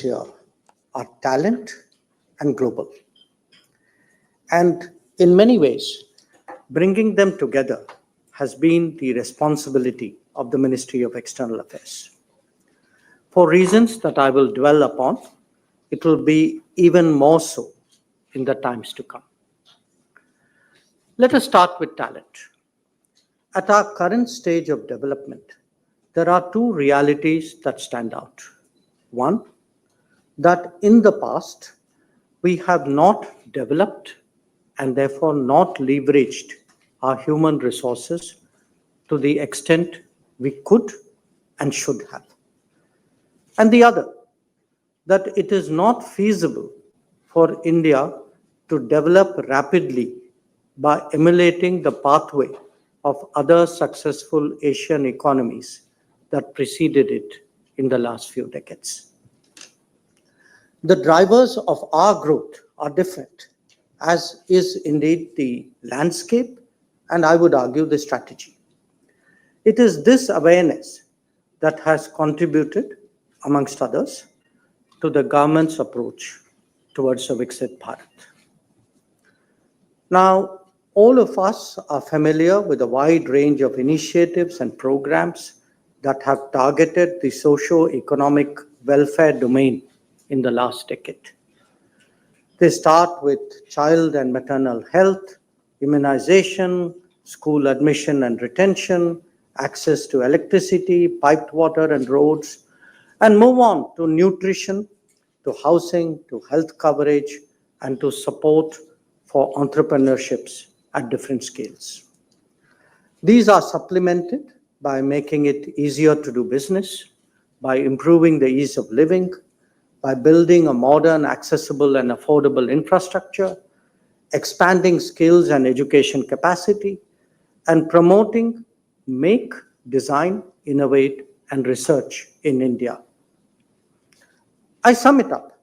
here are talent and global. And in many ways, bringing them together has been the responsibility of the Ministry of External Affairs. For reasons that I will dwell upon, it will be even more so in the times to come. Let us start with talent. At our current stage of development, there are two realities that stand out. One, that in the past, we have not developed and therefore not leveraged our human resources to the extent we could and should have. And the other, that it is not feasible for India to develop rapidly by emulating the pathway of other successful Asian economies that preceded it in the last few decades. The drivers of our growth are different, as is indeed the landscape, and I would argue the strategy. It is this awareness that has contributed, amongst others, to the government's approach towards a Viksit Bharat. Now, all of us are familiar with a wide range of initiatives and programs that have targeted the socio-economic welfare domain in the last decade. They start with child and maternal health, immunization, school admission and retention, access to electricity, piped water and roads, and move on to nutrition, to housing, to health coverage, and to support for entrepreneurships at different scales. These are supplemented by making it easier to do business, by improving the ease of living, by building a modern, accessible, and affordable infrastructure, expanding skills and education capacity, and promoting make, design, innovate, and research in India. I sum it up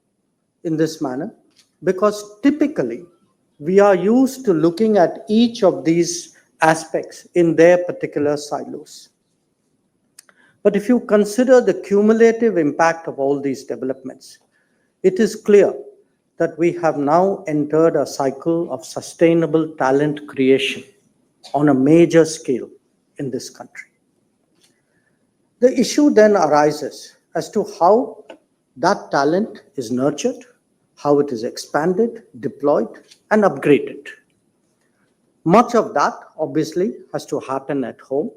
in this manner because typically we are used to looking at each of these aspects in their particular silos. But if you consider the cumulative impact of all these developments, it is clear that we have now entered a cycle of sustainable talent creation on a major scale in this country. The issue then arises as to how that talent is nurtured, how it is expanded, deployed, and upgraded. Much of that obviously has to happen at home.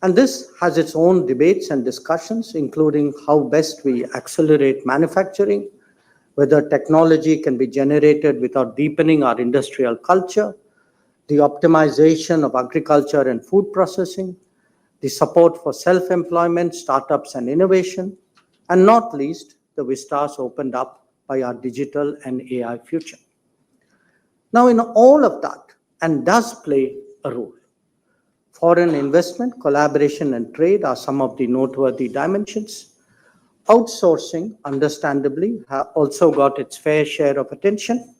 And this has its own debates and discussions, including how best we accelerate manufacturing, whether technology can be generated without deepening our industrial culture, the optimization of agriculture and food processing, the support for self-employment, startups and innovation, and not least, the vistas opened up by our digital and AI future. Now, in all of that, and does play a role, foreign investment, collaboration, and trade are some of the noteworthy dimensions. Outsourcing, understandably, also got its fair share of attention.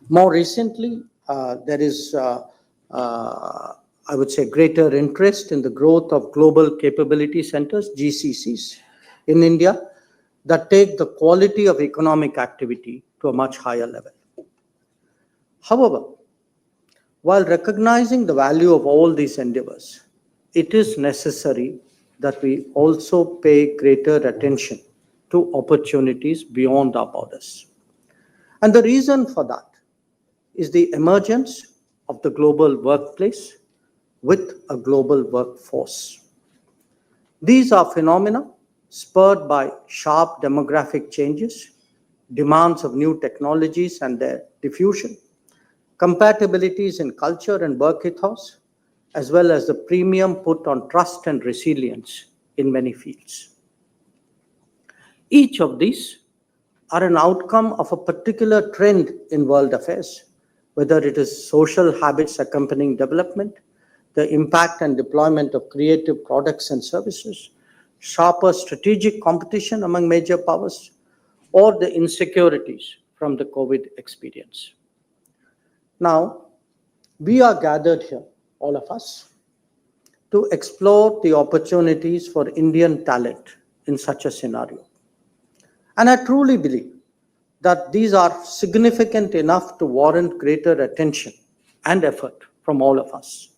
More recently, there is, I would say, greater interest in the growth of global capability centers, GCCs, in India that take the quality of economic activity to a much higher level. However, while recognizing the value of all these endeavors, it is necessary that we also pay greater attention to opportunities beyond our borders. And the reason for that is the emergence of the global workplace with a global workforce. These are phenomena spurred by sharp demographic changes, demands of new technologies and their diffusion, compatibilities in culture and work ethos, as well as the premium put on trust and resilience in many fields. Each of these are an outcome of a particular trend in world affairs, whether it is social habits accompanying development, the impact and deployment of creative products and services, sharper strategic competition among major powers, or the insecurities from the COVID experience. Now, we are gathered here, all of us, to explore the opportunities for Indian talent in such a scenario. And I truly believe that these are significant enough to warrant greater attention and effort from all of us.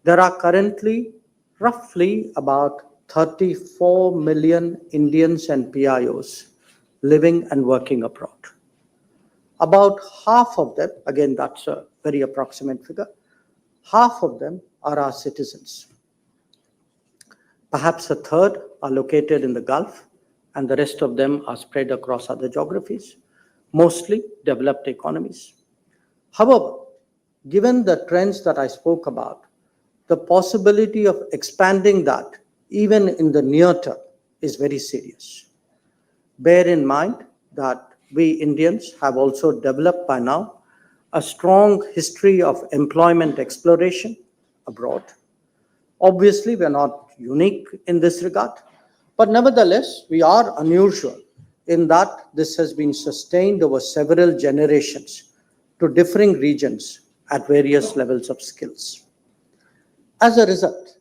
There are currently roughly about 34 million Indians and PIOs living and working abroad. About half of them, again, that's a very approximate figure, half of them are our citizens. Perhaps a third are located in the Gulf, and the rest of them are spread across other geographies, mostly developed economies. However, given the trends that I spoke about, the possibility of expanding that even in the near term is very serious. Bear in mind that we Indians have also developed by now a strong history of employment exploration abroad. Obviously, we are not unique in this regard, but nevertheless, we are unusual in that this has been sustained over several generations to differing regions at various levels of skills. As a result,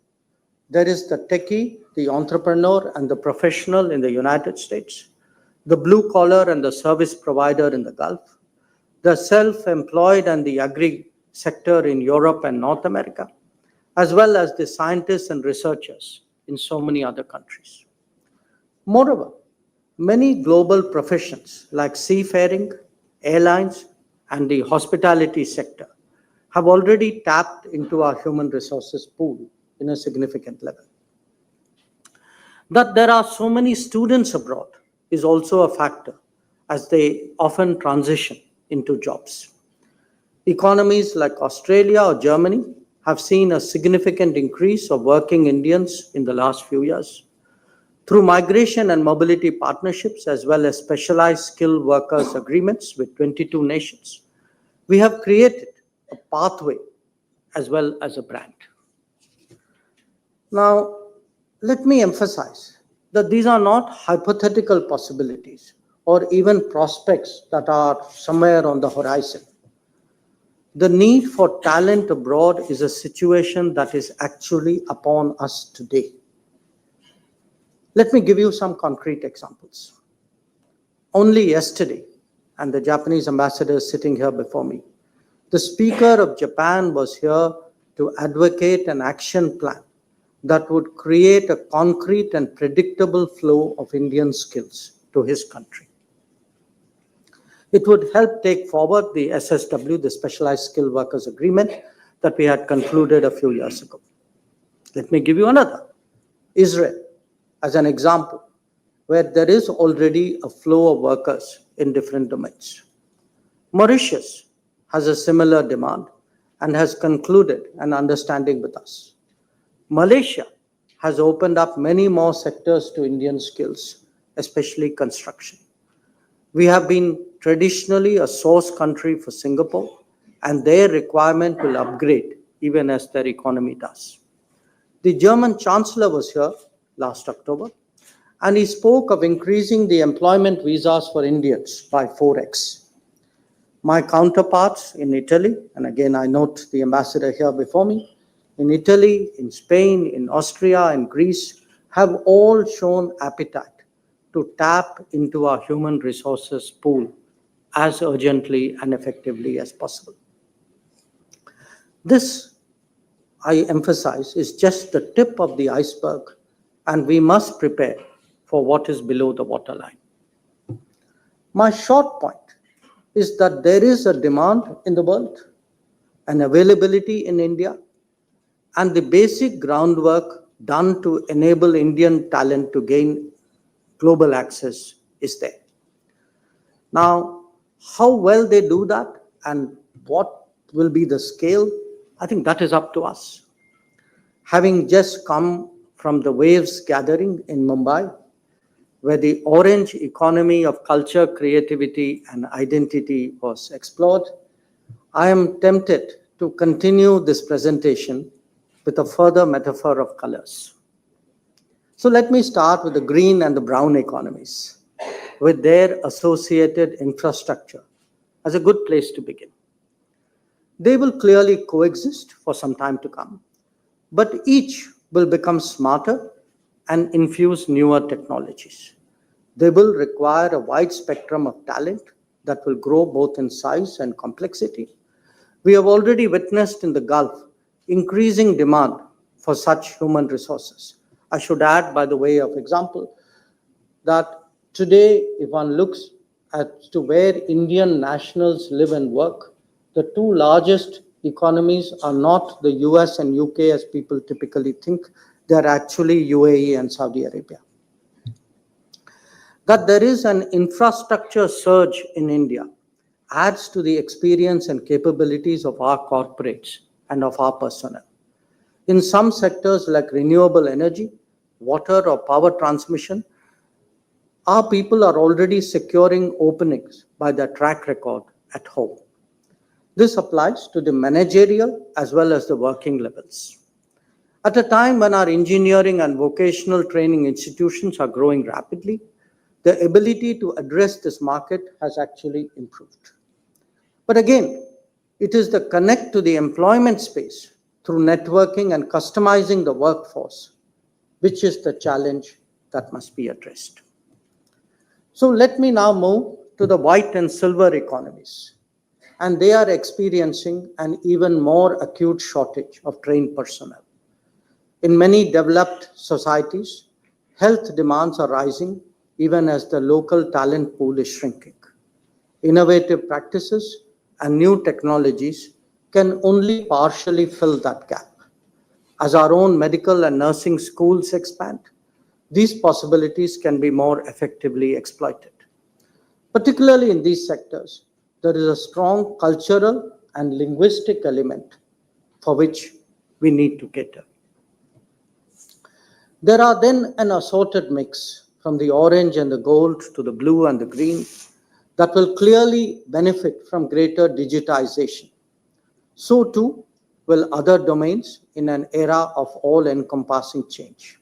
there is the techie, the entrepreneur, and the professional in the United States, the blue collar and the service provider in the Gulf, the self-employed and the agri sector in Europe and North America, as well as the scientists and researchers in so many other countries. Moreover, many global professions like seafaring, airlines, and the hospitality sector have already tapped into our human resources pool in a significant level. That there are so many students abroad is also a factor, as they often transition into jobs. Economies like Australia or Germany have seen a significant increase of working Indians in the last few years. Through migration and mobility partnerships, as well as specialized skilled workers agreements with 22 nations, we have created a pathway as well as a brand. Now, let me emphasize that these are not hypothetical possibilities or even prospects that are somewhere on the horizon. The need for talent abroad is a situation that is actually upon us today. Let me give you some concrete examples. Only yesterday, and the Japanese ambassador is sitting here before me, the Speaker of Japan was here to advocate an action plan that would create a concrete and predictable flow of Indian skills to his country. It would help take forward the SSW, the Specialized Skilled Workers Agreement, that we had concluded a few years ago. Let me give you another. Israel, as an example, where there is already a flow of workers in different domains. Mauritius has a similar demand and has concluded an understanding with us. Malaysia has opened up many more sectors to Indian skills, especially construction. We have been traditionally a source country for Singapore, and their requirement will upgrade even as their economy does. The German Chancellor was here last October, and he spoke of increasing the employment visas for Indians by 4x. My counterparts in Italy, and again I note the ambassador here before me, in Italy, in Spain, in Austria, and Greece, have all shown appetite to tap into our human resources pool as urgently and effectively as possible. This, I emphasize, is just the tip of the iceberg, and we must prepare for what is below the waterline. My short point is that there is a demand in the world, an availability in India, and the basic groundwork done to enable Indian talent to gain global access is there. Now, how well they do that and what will be the scale, I think that is up to us. Having just come from the Waves gathering in Mumbai, where the orange economy of culture, creativity, and identity was explored, I am tempted to continue this presentation with a further metaphor of colors. So let me start with the green and the brown economies, with their associated infrastructure as a good place to begin. They will clearly coexist for some time to come, but each will become smarter and infuse newer technologies. They will require a wide spectrum of talent that will grow both in size and complexity. We have already witnessed in the Gulf increasing demand for such human resources. I should add, by the way of example, that today, if one looks as to where Indian nationals live and work, the two largest economies are not the US and UK as people typically think, they're actually UAE and Saudi Arabia. That there is an infrastructure surge in India adds to the experience and capabilities of our corporates and of our personnel. In some sectors like renewable energy, water or power transmission, our people are already securing openings by their track record at home. This applies to the managerial as well as the working levels. At a time when our engineering and vocational training institutions are growing rapidly, the ability to address this market has actually improved. But again, it is the connect to the employment space through networking and customizing the workforce, which is the challenge that must be addressed. So let me now move to the white and silver economies. And they are experiencing an even more acute shortage of trained personnel. In many developed societies, health demands are rising even as the local talent pool is shrinking. Innovative practices and new technologies can only partially fill that gap. As our own medical and nursing schools expand, these possibilities can be more effectively exploited. Particularly in these sectors, there is a strong cultural and linguistic element for which we need to cater. There are then an assorted mix from the orange and the gold to the blue and the green that will clearly benefit from greater digitization. So too will other domains in an era of all-encompassing change.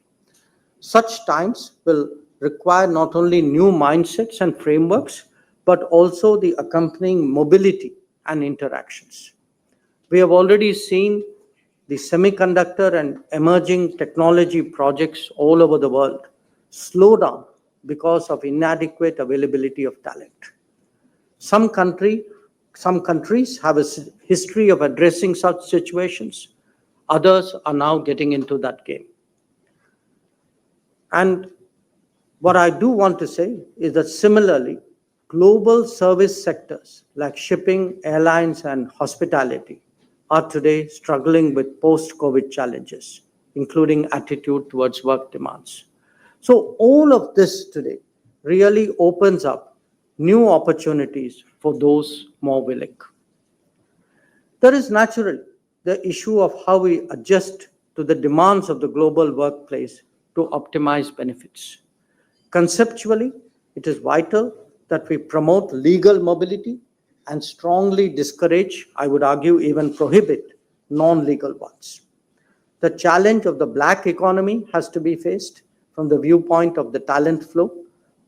Such times will require not only new mindsets and frameworks, but also the accompanying mobility and interactions. We have already seen the semiconductor and emerging technology projects all over the world slow down because of inadequate availability of talent. Some countries have a history of addressing such situations. Others are now getting into that game. And what I do want to say is that similarly, global service sectors like shipping, airlines, and hospitality are today struggling with post-COVID challenges, including attitude towards work demands. So all of this today really opens up new opportunities for those more willing. There is naturally the issue of how we adjust to the demands of the global workplace to optimize benefits. Conceptually, it is vital that we promote legal mobility and strongly discourage, I would argue even prohibit, non-legal ones. The challenge of the black economy has to be faced from the viewpoint of the talent flow,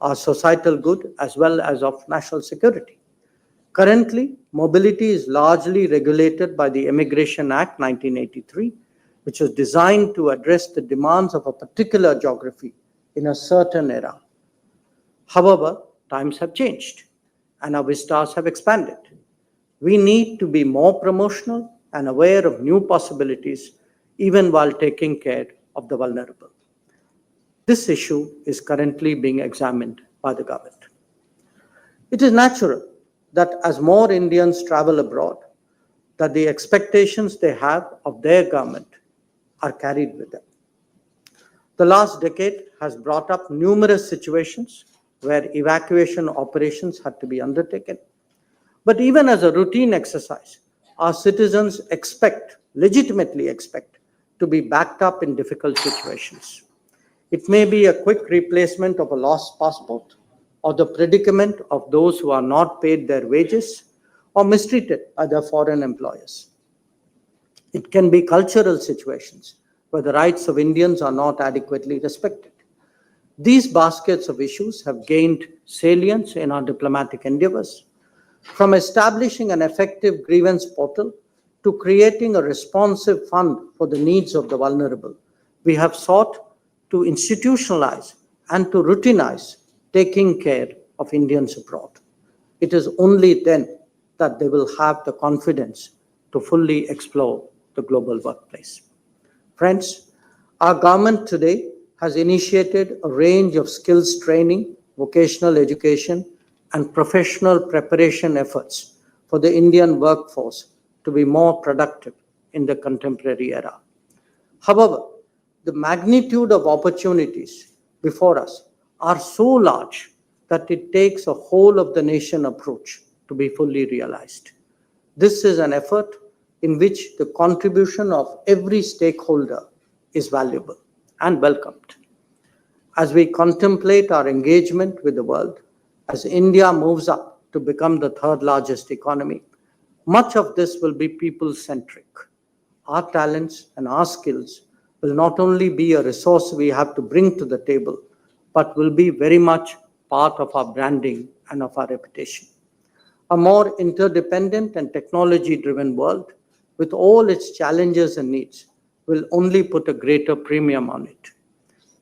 our societal good, as well as of national security. Currently, mobility is largely regulated by the Immigration Act 1983, which was designed to address the demands of a particular geography in a certain era. However, times have changed and our vistas have expanded. We need to be more promotional and aware of new possibilities, even while taking care of the vulnerable. This issue is currently being examined by the government. It is natural that as more Indians travel abroad, that the expectations they have of their government are carried with them. The last decade has brought up numerous situations where evacuation operations had to be undertaken. But even as a routine exercise, our citizens legitimately expect, to be backed up in difficult situations. It may be a quick replacement of a lost passport, or the predicament of those who are not paid their wages or mistreated by their foreign employers. It can be cultural situations where the rights of Indians are not adequately respected. These baskets of issues have gained salience in our diplomatic endeavors, from establishing an effective grievance portal to creating a responsive fund for the needs of the vulnerable. We have sought to institutionalize and to routinize taking care of Indians abroad. It is only then that they will have the confidence to fully explore the global workplace. Friends, our government today has initiated a range of skills training, vocational education, and professional preparation efforts for the Indian workforce to be more productive in the contemporary era. However, the magnitude of opportunities before us are so large that it takes a whole of the nation approach to be fully realized. This is an effort in which the contribution of every stakeholder is valuable and welcomed. As we contemplate our engagement with the world, as India moves up to become the third largest economy, much of this will be people-centric. Our talents and our skills will not only be a resource we have to bring to the table, but will be very much part of our branding and of our reputation. A more interdependent and technology-driven world, with all its challenges and needs, will only put a greater premium on it.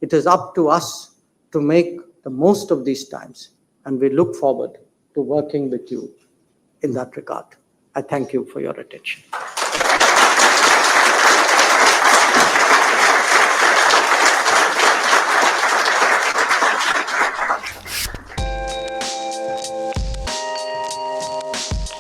It is up to us to make the most of these times, and we look forward to working with you in that regard. I thank you for your attention.